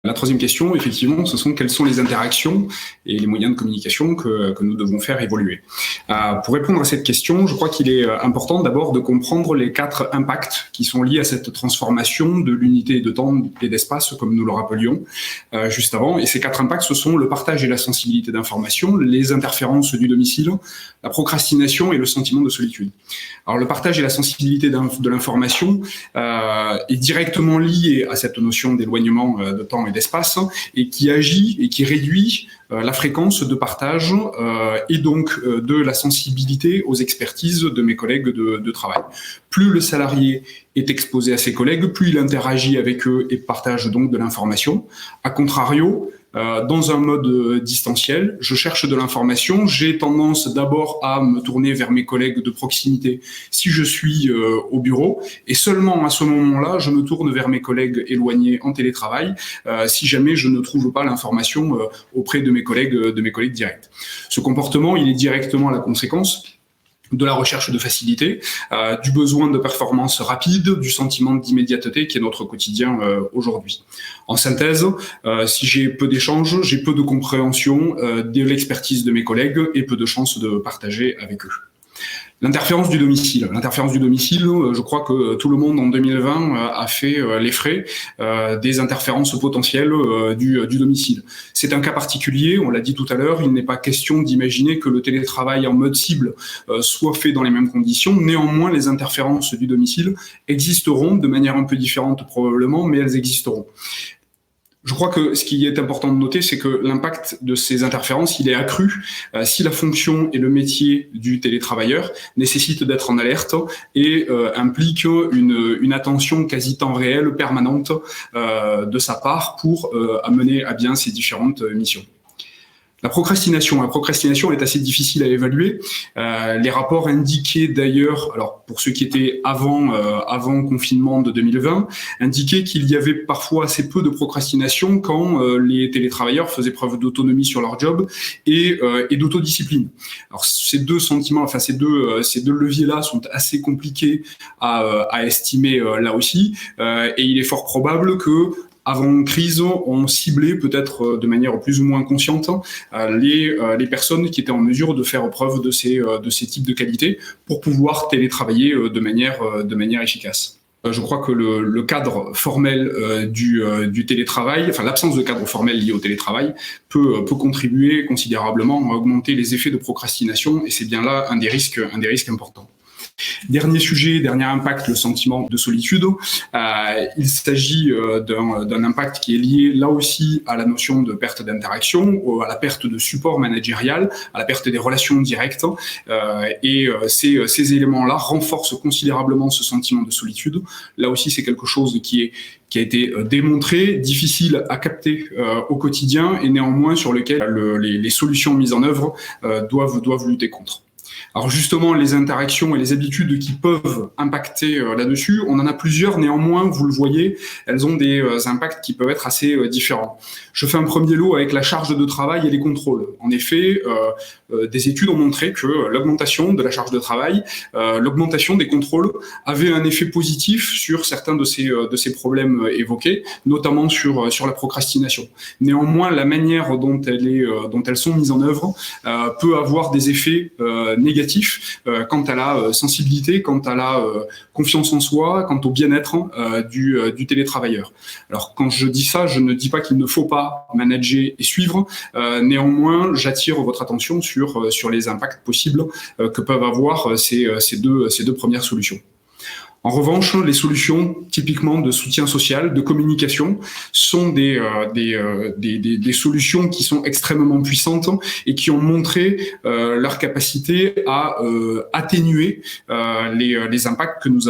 La troisième question, effectivement, ce sont quelles sont les interactions et les moyens de communication que nous devons faire évoluer. Pour répondre à cette question, je crois qu'il est important d'abord de comprendre les 4 impacts qui sont liés à cette transformation de l'unité de temps et d'espace, comme nous le rappelions juste avant. Et ces 4 impacts, ce sont le partage et la sensibilité d'information, les interférences du domicile, la procrastination et le sentiment de solitude. Alors, le partage et la sensibilité de l'information est directement lié à cette notion d'éloignement de temps et d'espace et qui agit et qui réduit la fréquence de partage et donc de la sensibilité aux expertises de mes collègues de travail. Plus le salarié est exposé à ses collègues, plus il interagit avec eux et partage donc de l'information. A contrario, dans un mode distanciel, je cherche de l'information, j'ai tendance d'abord à me tourner vers mes collègues de proximité si je suis au bureau, et seulement à ce moment-là, je me tourne vers mes collègues éloignés en télétravail si jamais je ne trouve pas l'information auprès de mes collègues directs. Ce comportement, il est directement la conséquence de la recherche de facilité, du besoin de performance rapide, du sentiment d'immédiateté qui est notre quotidien aujourd'hui. En synthèse, si j'ai peu d'échanges, j'ai peu de compréhension de l'expertise de mes collègues et peu de chances de partager avec eux. L'interférence du domicile. L'interférence du domicile, je crois que tout le monde en 2020 a fait les frais des interférences potentielles du domicile. C'est un cas particulier, on l'a dit tout à l'heure, il n'est pas question d'imaginer que le télétravail en mode cible soit fait dans les mêmes conditions. Néanmoins, les interférences du domicile existeront de manière un peu différente probablement, mais elles existeront. Je crois que ce qui est important de noter, c'est que l'impact de ces interférences, il est accru si la fonction et le métier du télétravailleur nécessitent d'être en alerte et impliquent une attention quasi temps réel, permanente de sa part pour amener à bien ces différentes missions. La procrastination est assez difficile à évaluer. Les rapports indiquaient d'ailleurs, alors pour ceux qui étaient avant confinement de 2020, indiquaient qu'il y avait parfois assez peu de procrastination quand les télétravailleurs faisaient preuve d'autonomie sur leur job et d'autodiscipline. Alors ces deux sentiments, enfin ces deux leviers-là sont assez compliqués à estimer là aussi, et il est fort probable que avant crise, on ciblait peut-être de manière plus ou moins consciente les personnes qui étaient en mesure de faire preuve de ces types de qualités pour pouvoir télétravailler de manière efficace. Je crois que le cadre formel du télétravail, enfin l'absence de cadre formel lié au télétravail peut contribuer considérablement à augmenter les effets de procrastination, et c'est bien là un des risques importants. Dernier sujet, dernier impact, le sentiment de solitude. Il s'agit d'un impact qui est lié là aussi à la notion de perte d'interaction, à la perte de support managérial, à la perte des relations directes. Et ces éléments-là renforcent considérablement ce sentiment de solitude. Là aussi, c'est quelque chose qui a été démontré, difficile à capter au quotidien et néanmoins sur lequel les solutions mises en œuvre doivent lutter contre. Alors justement, les interactions et les habitudes qui peuvent impacter là-dessus, on en a plusieurs, néanmoins, vous le voyez, elles ont des impacts qui peuvent être assez différents. Je fais un premier lot avec la charge de travail et les contrôles. En effet, des études ont montré que l'augmentation de la charge de travail, l'augmentation des contrôles avait un effet positif sur certains de ces problèmes évoqués, notamment sur la procrastination. Néanmoins, la manière dont elles sont mises en œuvre peut avoir des effets négatifs quant à la sensibilité, quant à la confiance en soi, quant au bien-être du télétravailleur. Alors quand je dis ça, je ne dis pas qu'il ne faut pas manager et suivre, néanmoins j'attire votre attention sur les impacts possibles que peuvent avoir ces deux premières solutions. En revanche, les solutions typiquement de soutien social, de communication, sont des solutions qui sont extrêmement puissantes et qui ont montré leur capacité à atténuer les impacts que nous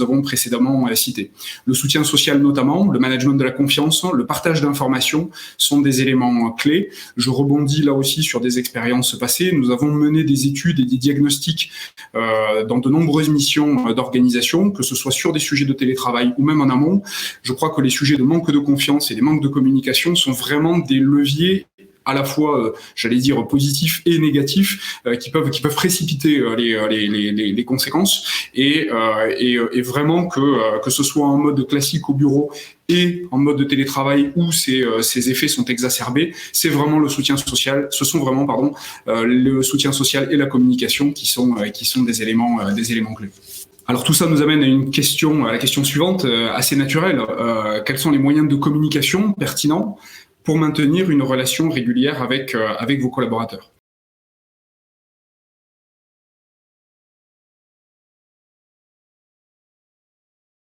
avons précédemment cités. Le soutien social notamment, le management de la confiance, le partage d'informations sont des éléments clés. Je rebondis là aussi sur des expériences passées. Nous avons mené des études et des diagnostics dans de nombreuses missions d'organisation, que ce soit sur des sujets de télétravail ou même en amont. Je crois que les sujets de manque de confiance et des manques de communication sont vraiment des leviers à la fois, j'allais dire, positifs et négatifs, qui peuvent précipiter les conséquences, et vraiment que ce soit en mode classique au bureau et en mode de télétravail où ces effets sont exacerbés, c'est vraiment le soutien social, ce sont vraiment, le soutien social et la communication qui sont des éléments clés. Alors tout ça nous amène à la question suivante, assez naturelle. Quels sont les moyens de communication pertinents pour maintenir une relation régulière avec vos collaborateurs ?